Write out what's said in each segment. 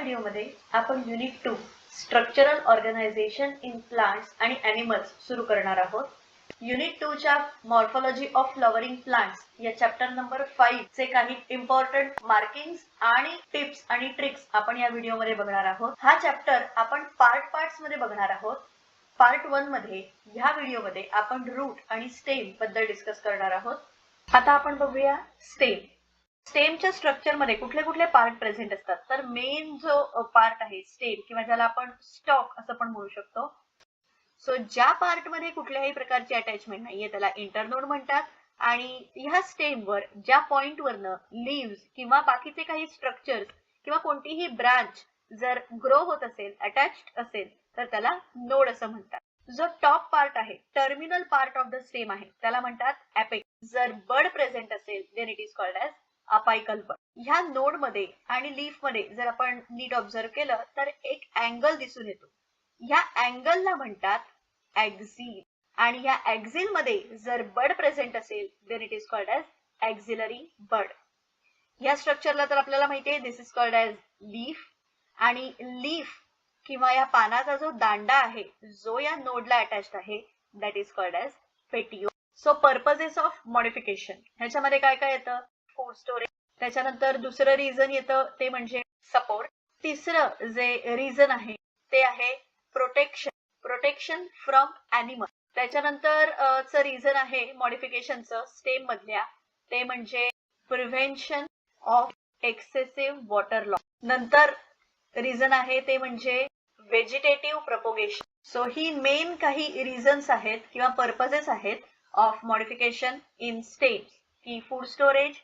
व्हिडिओमध्ये आपण unit 2 structural organisation in plants आणि ॲनिमल्स सुरू करणार आहोत. युनिट 2 च्या मॉर्फोलॉजी ऑफ फ्लॉवरिंग प्लांट्स या चॅप्टर नंबर 5 चे काही इम्पॉर्टंट मार्किंग्स आणि टिप्स आणि ट्रिक्स आपण या व्हिडिओमध्ये बघणार आहोत. हा चॅप्टर आपण पार्ट्स मध्ये बघणार आहोत. पार्ट 1 मध्ये ह्या व्हिडिओमध्ये आपण रूट आणि स्टेम बद्दल डिस्कस करणार आहोत. आता आपण बघूया स्टेम. स्टेमच्या स्ट्रक्चर मध्ये कुठले कुठले पार्ट प्रेझेंट असतात. तर मेन जो पार्ट आहे स्टेम किंवा ज्याला आपण स्टॉक असं पण म्हणू शकतो. सो ज्या पार्ट मध्ये कुठल्याही प्रकारची अटॅचमेंट नाहीये त्याला इंटरनोड म्हणतात. आणि ह्या स्टेमवर ज्या पॉइंट वरनं लीव्स किंवा बाकीचे काही स्ट्रक्चर्स किंवा कोणतीही ब्रांच जर ग्रो होत असेल, अटॅच्ड असेल, तर त्याला नोड असं म्हणतात. जो टॉप पार्ट आहे, terminal part of the stem आहे, त्याला म्हणतात एपेक्स. जर बड प्रेझेंट असेल then it is called as apical bud. ह्या नोड मध्ये आणि लीफ मध्ये जर आपण नीट ऑब्झर्व केलं तर एक अँगल दिसून येतो. ह्या अँगलला म्हणतात ॲक्झिल. आणि ह्या ॲक्झिल मध्ये जर बड प्रेझेंट असेल then it is called as axillary bud. ह्या स्ट्रक्चरला तर आपल्याला माहिती आहे this is called as leaf. आणि लीफ किंवा या पानाचा जो दांडा आहे जो या नोडला अटॅच्ड आहे that is called as petiole. So purposes of modification ह्याच्यामध्ये काय काय येतं? Food storage. त्याच्यानंतर दुसरं रिझन येतं ते म्हणजे सपोर्ट. तिसरं जे रिझन आहे ते आहे प्रोटेक्शन. Protection from animal. त्याच्यानंतर च रिझन आहे मॉडिफिकेशनचं स्टेम मधल्या ते म्हणजे prevention of excessive water loss. नंतर रिझन आहे ते म्हणजे व्हेजिटेटिव्ह प्रपोगेशन. सो ही मेन काही रिझन्स आहेत किंवा पर्पजेस आहेत ऑफ मॉडिफिकेशन इन स्टेम्स की food storage,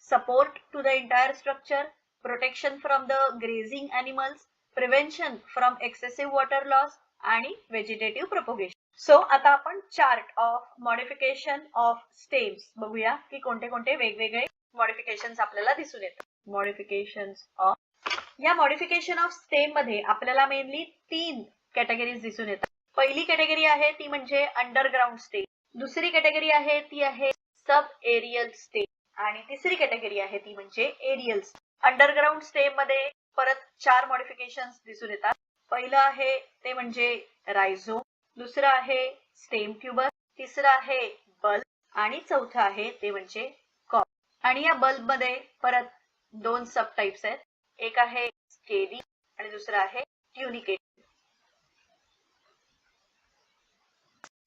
support to the entire structure, protection from the grazing animals, prevention from excessive water loss आणि vegetative propagation. So आता आपण chart of modification of stems बघूया की कोणते कोणते वेगवेगळे मॉडिफिकेशन्स आपल्याला दिसून येतात. मॉडिफिकेशन्स ऑफ या मॉडिफिकेशन ऑफ स्टेम मध्ये आपल्याला मेनली 3 कॅटेगरीज दिसून येतात. पहिली कॅटेगरी आहे ती म्हणजे अंडरग्राउंड स्टेम. दुसरी कॅटेगरी आहे ती आहे सब एरियल स्टेम. आणि तिसरी कॅटेगरी आहे ती म्हणजे एरियल. अंडरग्राउंड स्टेम मध्ये परत 4 मॉडिफिकेशन्स दिसून येतात. पहिलं आहे ते म्हणजे रायझोम, दुसरं आहे स्टेम ट्यूबर, तिसरं आहे बल्ब आणि चौथं आहे ते म्हणजे कॉर्ड. आणि या बल्ब मध्ये परत 2 सब टाइप्स आहेत. एक आहे स्केली आणि दुसरं आहे ट्युनिकेटेड.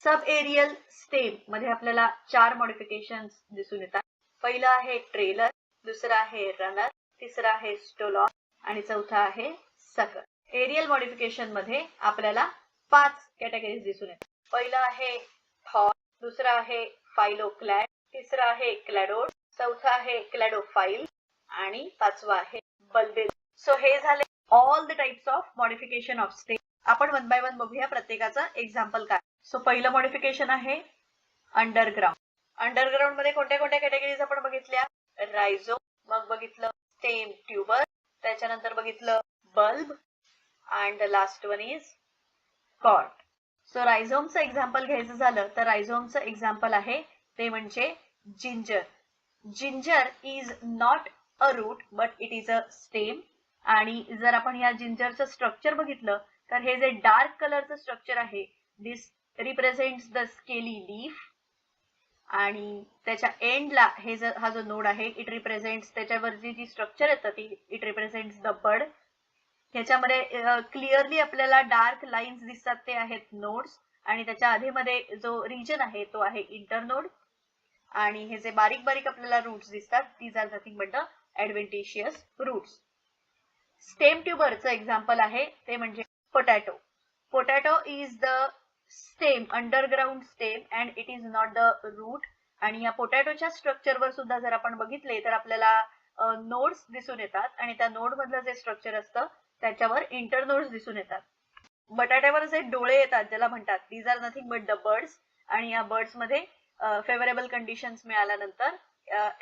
सब एरियल स्टेम मध्ये आपल्याला 4 मॉडिफिकेशन्स दिसून येतात. पहिलं आहे ट्रेलर, दुसरं आहे रनर, तिसरं आहे स्टोलॉन आणि चौथा आहे सकर. एरियल मॉडिफिकेशन मध्ये आपल्याला 5 कॅटेगरीज दिसून येतात. पहिलं आहे थॉर, दुसरं आहे फाइलोक्लॅड, तिसरं आहे क्लॅडोड, चौथं आहे क्लॅडोफाइल आणि पाचवं आहे बल्बेल. सो हे झाले all the types of modification of stem. आपण वन बाय वन बघूया प्रत्येकाचं एक्झाम्पल काय. सो पहिलं मॉडिफिकेशन आहे अंडरग्राउंड. अंडरग्राउंड मध्ये कोणत्या कोणत्या कॅटेगरीज आपण बघितल्या? रायझोम, मग बघितलं स्टेम ट्यूबर, त्याच्यानंतर बघितलं bulb and the last one is corm. So रायझोमचं एक्झाम्पल घ्यायचं झालं तर रायझोमचं एक्झाम्पल आहे ते म्हणजे ginger. Ginger is not a root but it is a stem. आणि जर आपण या जिंजरचं स्ट्रक्चर बघितलं तर हे जे डार्क कलरचं स्ट्रक्चर आहे दिस रिप्रेझेंट्स द स्केली लीफ. आणि त्याच्या एंडला हे हा जो नोड आहे इट रिप्रेझेंट्स त्याच्यावरची जी स्ट्रक्चर येतं ती इट रिप्रेझेंट्स द बड. ह्याच्यामध्ये क्लिअरली आपल्याला डार्क लाईन्स दिसतात ते आहेत नोड्स. आणि त्याच्या आधीमध्ये जो रिजन आहे तो आहे इंटरनोड. आणि हे जे बारीक बारीक आपल्याला रूट्स दिसतात these are nothing but the adventitious roots. Stem ट्यूबरचं एक्झाम्पल आहे ते म्हणजे potato. Potato is the stem, underground stem and it is not the root. आणि या पोटॅटोच्या स्ट्रक्चरवर सुद्धा जर आपण बघितले तर आपल्याला नोड्स दिसून येतात आणि त्या नोड मधलं जे स्ट्रक्चर असतं त्याच्यावर इंटरनोड्स दिसून येतात. बटाट्यावर जे डोळे येतात ज्याला म्हणतात these are nothing but the buds. आणि या बर्ड्स मध्ये फेवरेबल कंडिशन्स मिळाल्यानंतर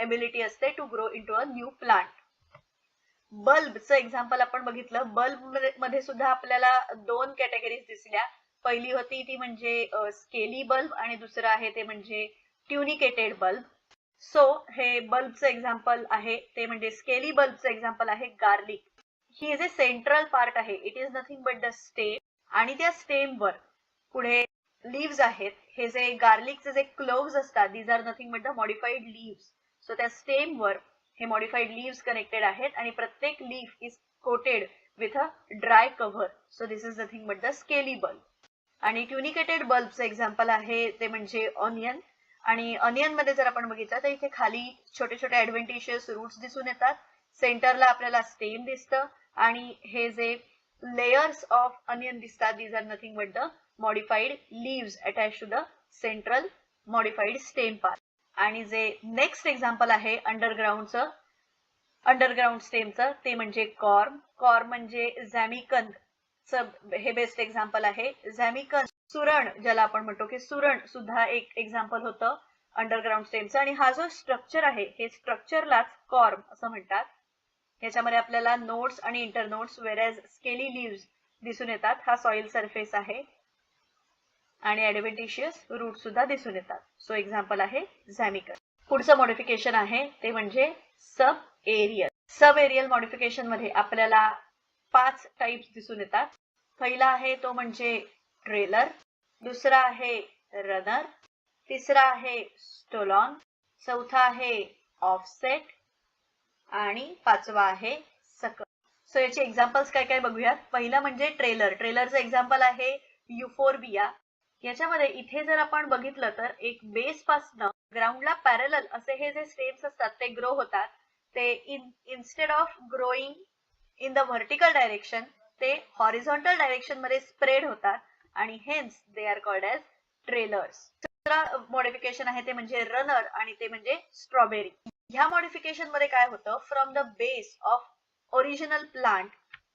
एबिलिटी असते to grow into a new plant. बल्बचं एक्झाम्पल आपण बघितलं. बल्ब मध्ये सुद्धा आपल्याला 2 कॅटेगरीज दिसल्या. पहिली होती ती म्हणजे स्केली बल्ब आणि दुसरं आहे ते म्हणजे ट्युनिकेटेड बल्ब. सो हे बल्बचं एक्झाम्पल आहे ते म्हणजे स्केली बल्बचं एक्झाम्पल आहे गार्लिक. ही जे सेंट्रल पार्ट आहे it is nothing but the stem, आणि त्या स्टेमवर पुढे लीव्स आहेत. हे जे गार्लिकचे जे क्लोव्स असतात these are nothing but the modified leaves. So त्या स्टेमवर हे मॉडिफाईड लीव्स कनेक्टेड आहेत आणि प्रत्येक leaf is coated with a dry cover. So this is nothing but the scaly bulb. आणि ट्युनिकेटेड बल्बचं एक्झाम्पल आहे ते म्हणजे ऑनियन. आणि ऑनियन मध्ये जर आपण बघितलं तर इथे खाली छोटे छोटे ऍडव्हेंटिशियस रूट्स दिसून येतात. सेंटरला आपल्याला स्टेम दिसतं आणि हे जे लेयर्स ऑफ अनियन दिसतात these are nothing but the modified leaves attach to the central modified stem part. आणि जे नेक्स्ट एक्झाम्पल आहे अंडरग्राऊंडचं, अंडरग्राऊंड स्टेमचं, ते म्हणजे कॉर्म. कॉर्म म्हणजे झॅमिकन हे बेस्ट एक्झाम्पल आहे. झॅमिकन सुरण ज्याला आपण म्हणतो की सुरण सुद्धा एक एक्झाम्पल होतं अंडरग्राऊंड स्टेमचं. आणि हा जो स्ट्रक्चर आहे हे स्ट्रक्चरलाच कॉर्म असं म्हणतात. याच्यामध्ये आपल्याला नोड्स आणि इंटरनोड्स वेरॅज स्केली लीव्स दिसून येतात. हा सॉइल सरफेस आहे आणि ऍडव्हेंटिशियस रूट सुद्धा दिसून येतात. सो एक्झाम्पल आहे झॅमिकन. पुढचं मॉडिफिकेशन आहे ते म्हणजे subaerial. Subaerial modification मध्ये आपल्याला 5 टाइप्स दिसून येतात. पहिला आहे तो म्हणजे ट्रेलर, दुसरा आहे रनर, तिसरा आहे स्टोलॉन, चौथा आहे ऑफसेट आणि पाचवा आहे सकल. सो याचे एक्झाम्पल्स काय काय बघूयात. पहिला म्हणजे ट्रेलर. ट्रेलरचं एक्झाम्पल आहे युफोर्बिया. याच्यामध्ये इथे जर आपण बघितलं तर एक बेस पासनं ग्राउंडला पॅरलल असे हे जे स्टेम्स असतात ते ग्रो होतात. ते instead of growing in the vertical direction ते हॉरिझॉन्टल डायरेक्शन मध्ये स्प्रेड होतात आणि hence they are called as trailers. दुसरा मॉडिफिकेशन आहे ते म्हणजे रनर आणि ते म्हणजे स्ट्रॉबेरी. ह्या मॉडिफिकेशन मध्ये काय होतं, from the base of original plant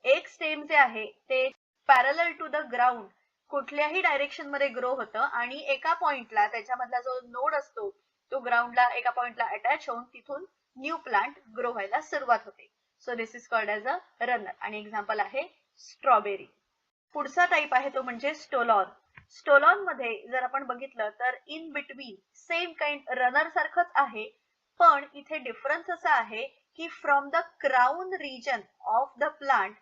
एक स्टेम जे आहे ते पॅरलल टू द ग्राउंड कुठल्याही डायरेक्शन मध्ये ग्रो होतं आणि एका पॉइंटला त्याच्यामधला जो नोड असतो तो ग्राउंडला एका पॉइंटला अटॅच होऊन तिथून न्यू प्लांट ग्रो व्हायला सुरुवात होते. So this is called as a runner आणि एक्झाम्पल आहे स्ट्रॉबेरी. पुढचा टाईप आहे तो म्हणजे स्टोलॉन. स्टोलॉन मध्ये जर आपण बघितलं तर in between same kind runner सारखंच आहे, पण इथे डिफरन्स असा आहे की from the crown region of the plant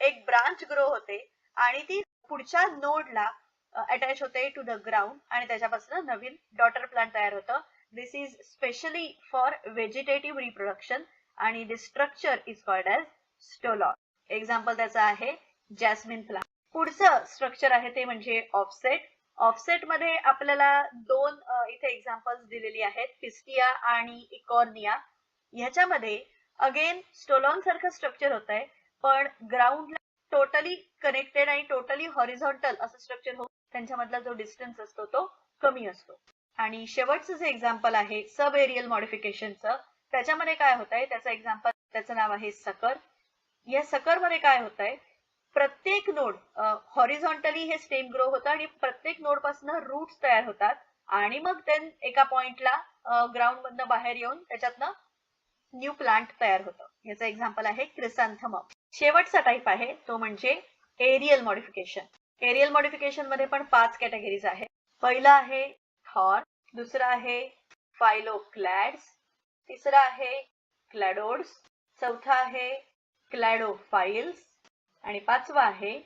एक ब्रांच ग्रो होते आणि ती पुढच्या नोडला अटॅच होते टू द ग्राउंड आणि त्याच्यापासून नवीन डॉटर प्लांट तयार होतं. This is specially for vegetative reproduction आणि this structure is called as stolon. Example त्याचा आहे जॅस्मिन प्लांट. पुढचं स्ट्रक्चर आहे ते म्हणजे ऑफसेट. ऑफसेट मध्ये आपल्याला दोन इथे एक्झाम्पल्स दिलेली आहेत, पिस्टिया आणि इकॉर्निया. ह्याच्यामध्ये अगेन स्टोलॉन सारखं स्ट्रक्चर होत आहे पण ग्राउंडला टोटली कनेक्टेड आणि टोटली हॉरिझॉन्टल असं स्ट्रक्चर होऊन त्यांच्यामधला जो डिस्टन्स असतो तो कमी असतो. आणि शेवटचं जे एक्झाम्पल आहे सब एरियल मॉडिफिकेशनचं, त्याच्यामध्ये काय होत आहे त्याचं एक्झाम्पल, त्याचं नाव आहे सकर. या सकर मध्ये काय होत आहे, प्रत्येक नोड हॉरिझॉन्टली हे स्टेम ग्रो होतं आणि प्रत्येक नोड पासून रूट्स तयार होतात आणि मग देन एका पॉइंटला ग्राउंड मधनं बाहेर येऊन त्याच्यातनं न्यू प्लांट तयार होतं. याचं एक्झाम्पल आहे क्रिसॅन्थमम. शेवटचा टाईप आहे तो म्हणजे एरियल मॉडिफिकेशन. एरियल मॉडिफिकेशन मध्ये पण 5 कॅटेगरीज आहेत. पहिला आहे थॉर्न, दुसरा आहे फायलोक्लॅड्स, तिसरा आहे क्लॅडोड्स, चौथा आहे क्लॅडोफाइल्स आणि पाचवा आहे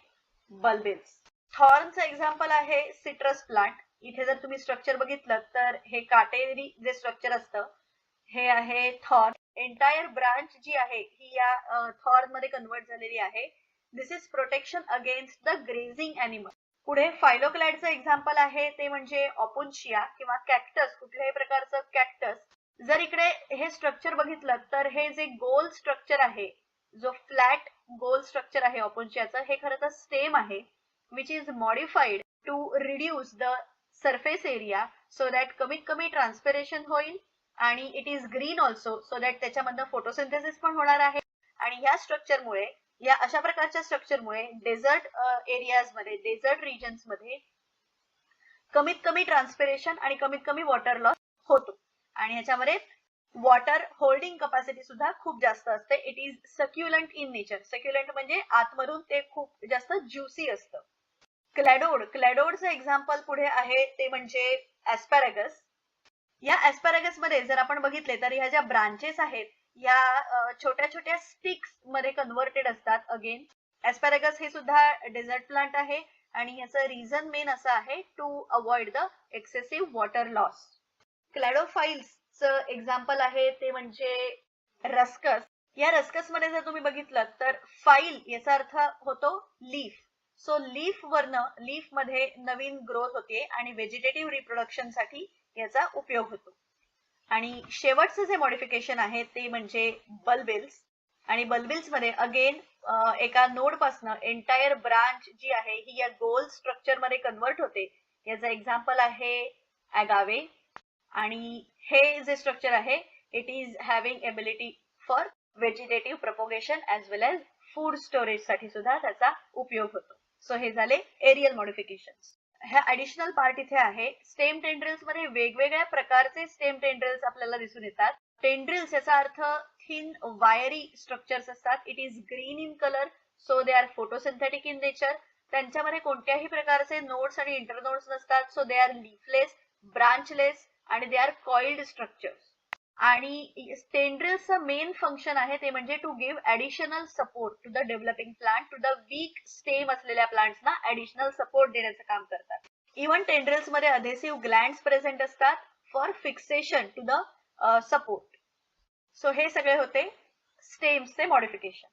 बल्बिल्स. थॉर्नचं एक्झाम्पल आहे सिट्रस प्लांट. इथे जर तुम्ही स्ट्रक्चर बघितलं तर हे काटेरी जे स्ट्रक्चर असतं हे आहे थॉर्न. एंटायर ब्रांच जी आहे ही या थॉर्न मध्ये कन्वर्ट झालेली आहे. This is protection against the grazing animal. पुढे फायलोक्लॅडचं एक्झाम्पल आहे ते म्हणजे ऑपुन्शिया किंवा कॅक्टस, कुठल्याही प्रकारचं कॅक्टस. जर इकडे हे स्ट्रक्चर बघितलं तर हे जे गोल स्ट्रक्चर आहे, जो फ्लॅट गोल स्ट्रक्चर आहे ऑपुन्शियाचं, हे खरं तर स्टेम आहे which is modified to reduce the surface area so that कमीत कमी ट्रान्सपिरेशन होईल आणि it is green also so that त्याच्यामधनं फोटोसिंथेसिस पण होणार आहे. आणि ह्या स्ट्रक्चरमुळे, या अशा प्रकारच्या स्ट्रक्चरमुळे डेझर्ट एरियाज मध्ये, डेझर्ट रिजन्स मध्ये कमीत कमी ट्रान्सपिरेशन आणि कमीत कमी वॉटर लॉस होतो आणि ह्याच्यामध्ये वॉटर होल्डिंग कपॅसिटी सुद्धा खूप जास्त असते. It is succulent in nature. Succulent म्हणजे आतमधून ते खूप जास्त ज्युसी असतं. क्लॅडोड, क्लॅडोडचं एक्झाम्पल पुढे आहे ते म्हणजे ऍस्पॅरागस. या ऍस्पॅरागस मध्ये जर आपण बघितले तर ह्या ज्या ब्रांचेस आहेत या छोट्या छोट्या स्टिक्स मध्ये कन्व्हर्टेड असतात. अगेन ऍस्पॅरेगस हे सुद्धा डेझर्ट प्लांट आहे आणि याचं रिझन मेन असं आहे to avoid the excessive water loss. क्लॅडोफाईल्सचं एक्झाम्पल आहे ते म्हणजे रस्कस. या रस्कस मध्ये जर तुम्ही बघितलं तर फाईल याचा अर्थ होतो लीफ. सो लीफ मध्ये नवीन ग्रोथ होते आणि व्हेजिटेटिव्ह रिप्रोडक्शन साठी याचा उपयोग होतो. आणि शेवटचं जे मॉडिफिकेशन आहे ते म्हणजे बल्बिल्स. आणि बल्बिल्स मध्ये अगेन एका नोड पासनं एंटायर ब्रांच जी आहे ही या गोल स्ट्रक्चर मध्ये कन्वर्ट होते. याचं एक्झाम्पल आहे अगावे. आणि हे जे स्ट्रक्चर आहे it is having ability for vegetative propagation as well as food storage साठी सुद्धा त्याचा उपयोग होतो. सो हे झाले एरियल मॉडिफिकेशन. ह्या ऍडिशनल पार्ट इथे आहे. स्टेम टेंड्रिल्स मध्ये वेगवेगळ्या प्रकारचे स्टेम टेंड्रिल्स आपल्याला दिसून येतात. टेंड्रिल्स याचा अर्थ थिन वायरी स्ट्रक्चर्स असतात. It is green in colour, so they are photosynthetic in nature. त्यांच्यामध्ये कोणत्याही प्रकारचे नोड्स आणि इंटरनोड्स नसतात. So they are leafless, branchless आणि दे आर कॉइल्ड स्ट्रक्चर्स. आणि टेंड्रिल्सचं मेन फंक्शन आहे ते म्हणजे to give additional support to the developing plant. To the weak stem असलेल्या प्लांट्सना ऍडिशनल सपोर्ट देण्याचं काम करतात. इव्हन टेंड्रिल्स मध्ये अधेसिव्ह ग्लँड्स प्रेझेंट असतात for fixation to the support. So हे सगळे होते स्टेम्सचे मॉडिफिकेशन.